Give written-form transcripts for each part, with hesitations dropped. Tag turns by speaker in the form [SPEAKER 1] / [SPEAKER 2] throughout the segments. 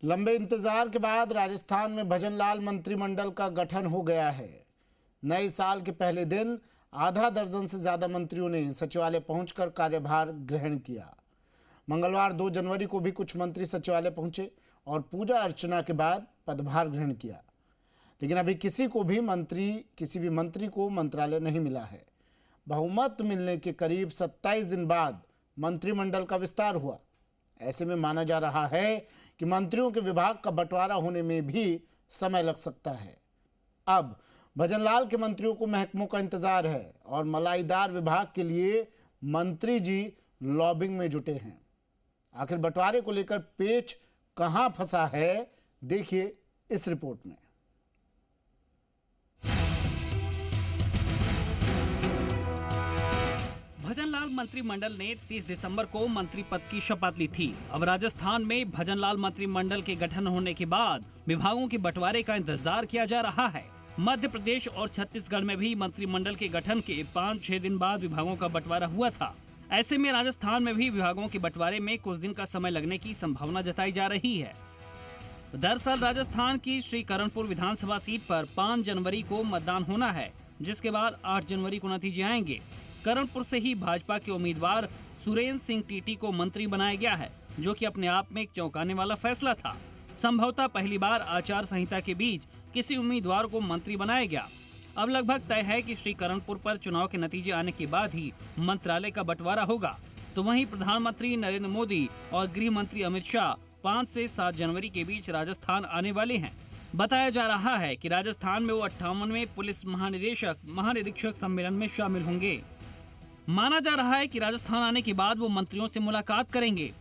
[SPEAKER 1] लंबे इंतजार के बाद राजस्थान में भजनलाल मंत्रिमंडल का गठन हो गया है। नए साल के पहले दिन आधा दर्जन से ज्यादा मंत्रियों ने सचिवालय पहुंचकर कार्यभार ग्रहण किया। मंगलवार 2 जनवरी को भी कुछ मंत्री सचिवालय पहुंचे और पूजा अर्चना के बाद पदभार ग्रहण किया, लेकिन अभी किसी भी मंत्री को मंत्रालय नहीं मिला है। बहुमत मिलने के करीब 27 दिन बाद मंत्रिमंडल का विस्तार हुआ। ऐसे में माना जा रहा है कि मंत्रियों के विभाग का बंटवारा होने में भी समय लग सकता है। अब भजनलाल के मंत्रियों को महकमों का इंतजार है और मलाईदार विभाग के लिए मंत्री जी लॉबिंग में जुटे हैं। आखिर बंटवारे को लेकर पेच कहां फंसा है, देखिए इस रिपोर्ट में।
[SPEAKER 2] भजनलाल मंत्रिमंडल ने 30 दिसंबर को मंत्री पद की शपथ ली थी। अब राजस्थान में भजनलाल मंत्रिमंडल के गठन होने के बाद विभागों के बंटवारे का इंतजार किया जा रहा है। मध्य प्रदेश और छत्तीसगढ़ में भी मंत्रिमंडल के गठन के 5-6 दिन बाद विभागों का बंटवारा हुआ था। ऐसे में राजस्थान में भी विभागों के बंटवारे में कुछ दिन का समय लगने की संभावना जताई जा रही है। दरअसल राजस्थान की श्री करणपुर विधानसभा सीट पर 5 जनवरी को मतदान होना है, जिसके बाद 8 जनवरी को नतीजे आएंगे। करणपुर से ही भाजपा के उम्मीदवार सुरेंद्र सिंह टीटी को मंत्री बनाया गया है, जो कि अपने आप में एक चौंकाने वाला फैसला था। संभवतः पहली बार आचार संहिता के बीच किसी उम्मीदवार को मंत्री बनाया गया। अब लगभग तय है कि श्री करणपुर पर चुनाव के नतीजे आने के बाद ही मंत्रालय का बंटवारा होगा। तो वहीं प्रधानमंत्री नरेंद्र मोदी और गृह मंत्री अमित शाह 5 से 7 जनवरी के बीच राजस्थान आने वाले हैं। बताया जा रहा है कि राजस्थान में वो 58वें पुलिस महानिरीक्षक सम्मेलन में शामिल होंगे। माना जा रहा है कि राजस्थान आने के बाद वो मंत्रियों से मुलाकात करेंगे।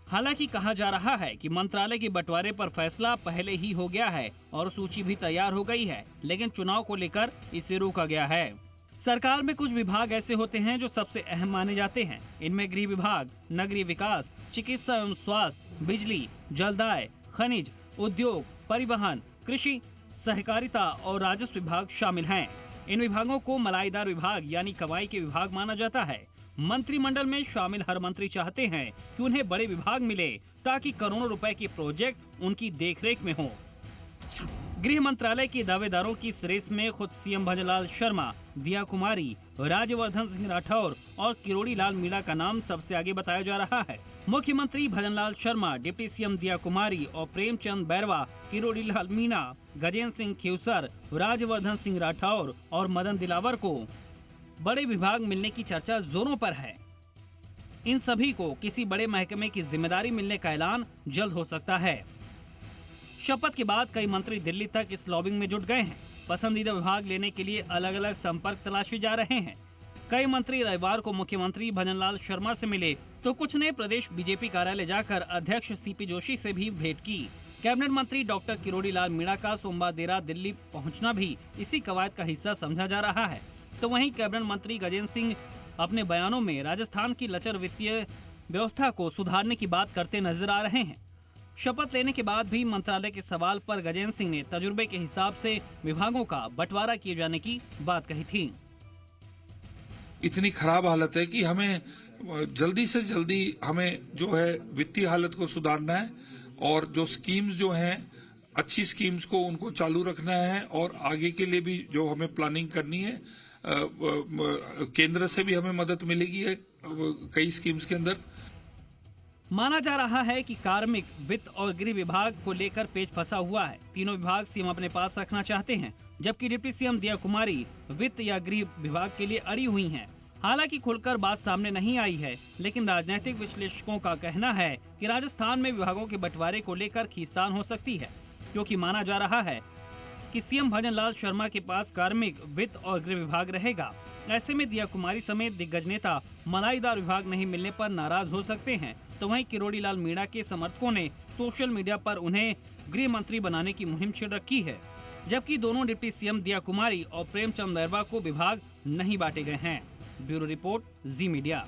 [SPEAKER 2] हालांकि कहा जा रहा है कि मंत्रालय के बंटवारे पर फैसला पहले ही हो गया है और सूची भी तैयार हो गई है, लेकिन चुनाव को लेकर इसे रोका गया है। सरकार में कुछ विभाग ऐसे होते हैं जो सबसे अहम माने जाते हैं। इनमें गृह विभाग, नगरीय विकास, चिकित्सा एवं स्वास्थ्य, बिजली, जलदाय, खनिज, उद्योग, परिवहन, कृषि, सहकारिता और राजस्व विभाग शामिल हैं। इन विभागों को मलाईदार विभाग यानी कमाई के विभाग माना जाता है। मंत्रिमंडल में शामिल हर मंत्री चाहते हैं कि उन्हें बड़े विभाग मिले ताकि करोड़ों रुपए के प्रोजेक्ट उनकी देखरेख में हो। गृह मंत्रालय के दावेदारों की रेस में खुद सीएम भजनलाल शर्मा, दिया कुमारी, राज्यवर्धन सिंह राठौर और किरोड़ी लाल मीणा का नाम सबसे आगे बताया जा रहा है। मुख्यमंत्री भजनलाल शर्मा, डिप्टी सीएम दिया कुमारी और प्रेमचंद बैरवा, किरोड़ी लाल मीणा, गजेंद्र सिंह खेवसर, राज्यवर्धन सिंह राठौर और मदन दिलावर को बड़े विभाग मिलने की चर्चा जोरों पर है। इन सभी को किसी बड़े महकमे की जिम्मेदारी मिलने का ऐलान जल्द हो सकता है। शपथ के बाद कई मंत्री दिल्ली तक इस लॉबिंग में जुट गए हैं। पसंदीदा विभाग लेने के लिए अलग अलग संपर्क तलाशे जा रहे हैं। कई मंत्री रविवार को मुख्यमंत्री भजनलाल शर्मा से मिले, तो कुछ ने प्रदेश बीजेपी कार्यालय जाकर अध्यक्ष सीपी जोशी से भी भेंट की। कैबिनेट मंत्री डॉक्टर किरोड़ी लाल मीणा का सोमवार देर रात दिल्ली पहुंचना भी इसी कवायद का हिस्सा समझा जा रहा है। तो वहीं कैबिनेट मंत्री गजेंद्र सिंह अपने बयानों में राजस्थान की लचर वित्तीय व्यवस्था को सुधारने की बात करते नजर आ रहे हैं। शपथ लेने के बाद भी मंत्रालय के सवाल पर गजेंद्र सिंह ने तजुर्बे के हिसाब से विभागों का बंटवारा किए जाने की बात कही थी।
[SPEAKER 3] इतनी खराब हालत है कि हमें जल्दी से जल्दी हमें जो है वित्तीय हालत को सुधारना है और जो स्कीम्स जो हैं अच्छी स्कीम्स को उनको चालू रखना है और आगे के लिए भी जो हमें प्लानिंग करनी है। केंद्र से भी हमें मदद मिलेगी है कई स्कीम्स के अंदर।
[SPEAKER 2] माना जा रहा है कि कार्मिक, वित्त और गृह विभाग को लेकर पेच फंसा हुआ है। तीनों विभाग सीएम अपने पास रखना चाहते हैं, जबकि डिप्टी सीएम दिया कुमारी वित्त या गृह विभाग के लिए अड़ी हुई हैं। हालांकि खुलकर बात सामने नहीं आई है, लेकिन राजनीतिक विश्लेषकों का कहना है कि राजस्थान में विभागों के बंटवारे को लेकर खींचतान हो सकती है, क्योंकि माना जा रहा है कि सीएम भजनलाल शर्मा के पास कार्मिक, वित्त और गृह विभाग रहेगा। ऐसे में दिया कुमारी समेत दिग्गज नेता मलाईदार विभाग नहीं मिलने पर नाराज हो सकते हैं। तो वहीं किरोड़ी लाल मीणा के समर्थकों ने सोशल मीडिया पर उन्हें गृह मंत्री बनाने की मुहिम छेड़ रखी है, जबकि दोनों डिप्टी सीएम दिया कुमारी और प्रेमचंद बैरवा को विभाग नहीं बांटे गए हैं। ब्यूरो रिपोर्ट, जी मीडिया।